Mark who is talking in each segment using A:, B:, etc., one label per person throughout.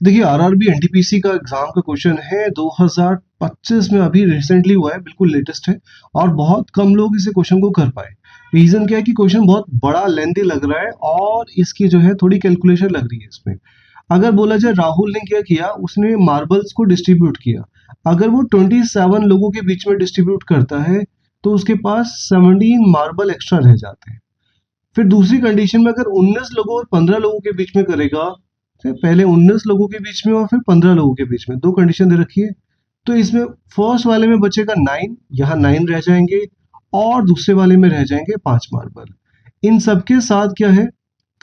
A: देखिए RRB NTPC का exam का क्वेश्चन है 2025 में, अभी रिसेंटली हुआ है, बिल्कुल लेटेस्ट है और बहुत कम लोग इसे क्वेश्चन को कर पाए। रीजन क्या है कि क्वेश्चन बहुत बड़ा लेंथी लग रहा है और इसकी जो है थोड़ी कैलकुलेशन लग रही है इसमें। अगर बोला जाए राहुल ने क्या किया, उसने मार्बल्स को डिस्ट्रीब्यूट किया। अगर वो 27 लोगों के बीच में डिस्ट्रीब्यूट करता है तो उसके पास 17 मार्बल एक्स्ट्रा रह जाते हैं। फिर दूसरी कंडीशन में अगर 19 लोगों और 15 लोगों के बीच में करेगा, तो पहले 19 लोगों के बीच में और फिर 15 लोगों के बीच में, दो कंडीशन दे रखी है। तो इसमें फर्स्ट वाले में बचेगा 9, यहाँ 9 रह जाएंगे और दूसरे वाले में रह जाएंगे 5 मार्बल। इन सबके साथ क्या है,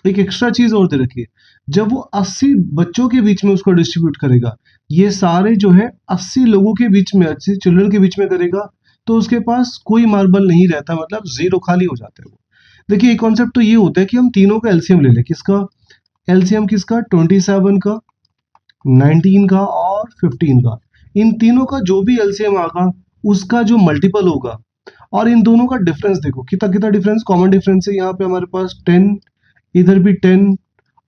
A: एक एक्स्ट्रा चीज और दे रखी है। जब वो 80 बच्चों के बीच में उसको डिस्ट्रीब्यूट करेगा, ये सारे जो है 80 लोगों के बीच में, 80 चिल्ड्रन के बीच में करेगा, तो उसके पास कोई मार्बल नहीं रहता, मतलब जीरो, खाली हो जाता है वो। देखिए एक कॉन्सेप्ट तो ये होता है कि हम तीनों का एलसीएम ले लें। किसका एलसीएम? किसका? 27 का, 19 का और 15 का। इन तीनों का जो भी एलसीएम आगा उसका जो मल्टीपल होगा, और इन दोनों का डिफरेंस देखो कितना कितना डिफरेंस, कॉमन डिफरेंस है यहाँ पे हमारे पास 10, इधर भी 10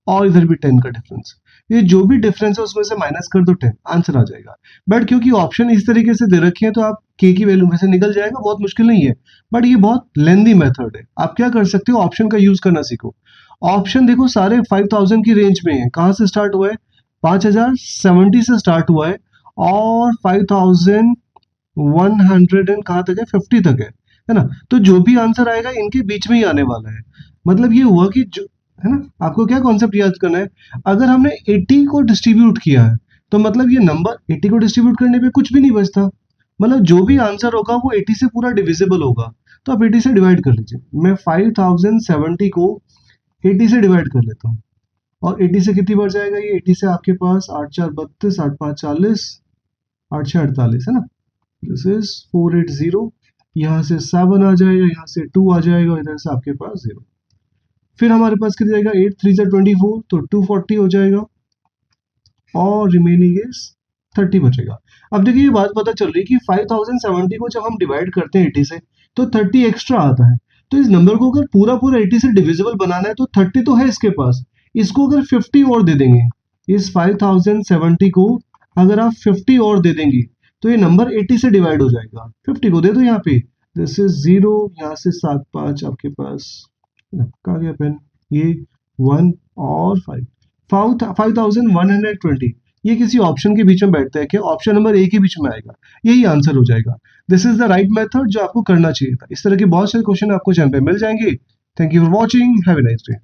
A: और इधर भी 10 का डिफरेंस। ये जो भी डिफरेंस है उसमें से माइनस कर दो 10, आंसर आ जाएगा। बट क्योंकि ऑप्शन इस तरीके से दे रखे हैं तो आप के की वैल्यू में से निकल जाएगा, बहुत मुश्किल नहीं है। बट ये बहुत लेंदी मेथड है। आप क्या कर सकते हो, ऑप्शन का यूज करना सीखो। ऑप्शन देखो सारे 5000 की रेंज में है। कहाँ से स्टार्ट हुआ है? 5070 से स्टार्ट हुआ है और 5100 एंड कहाँ तक है? 50 तक है ना। तो जो भी आंसर आएगा इनके बीच में ही आने वाला है। मतलब ये हुआ कि जो है ना, आपको क्या कॉन्सेप्ट याद करना है, अगर हमने 80 को डिस्ट्रीब्यूट किया है तो मतलब ये नंबर 80 को डिस्ट्रीब्यूट करने पे कुछ भी नहीं बचता। मतलब जो भी आंसर होगा वो 80 से पूरा डिविजिबल होगा। तो आप 80 से डिवाइड कर लीजिए। मैं 5070 को 80 से डिवाइड कर लेता हूँ और 80 से कितनी बढ़ जाएगा ये? 80 से आपके पास 8 4 32, 8 5 40, 8 6 48 है ना। This is 480। यहाँ से 7 आ जाएगा, यहाँ से 2 आ जाएगा, इधर से आपके पास 0। फिर हमारे पास कितना जाएगा? 8 3 24, तो 240 हो जाएगा और रिमेनिंग इज 30 बचेगा। अब देखिए ये बात पता चल रही है कि 5070 को जब हम डिवाइड करते हैं 80 से तो 30 एक्स्ट्रा आता है। तो इस नंबर को अगर पूरा पूरा 80 से डिविजिबल बनाना है तो 30 तो है इसके पास, इसको अगर 50 और दे देंगे, इस 5070 को अगर आप 50 और दे देंगे तो ये नंबर 80 से डिवाइड हो जाएगा। 50 को दे दो यहाँ पे, दिस इज 0, यहाँ से 7 5 आपके पास, कहाँ गया पेन? ये 1 और 5, 5120। ये किसी ऑप्शन के बीच में बैठता है क्या? ऑप्शन नंबर ए के बीच में आएगा, यही आंसर हो जाएगा। This is the right method जो आपको करना चाहिए था। इस तरह के बहुत सारे क्वेश्चन आपको चैनल पे मिल जाएंगे। Thank you for watching, have a nice day.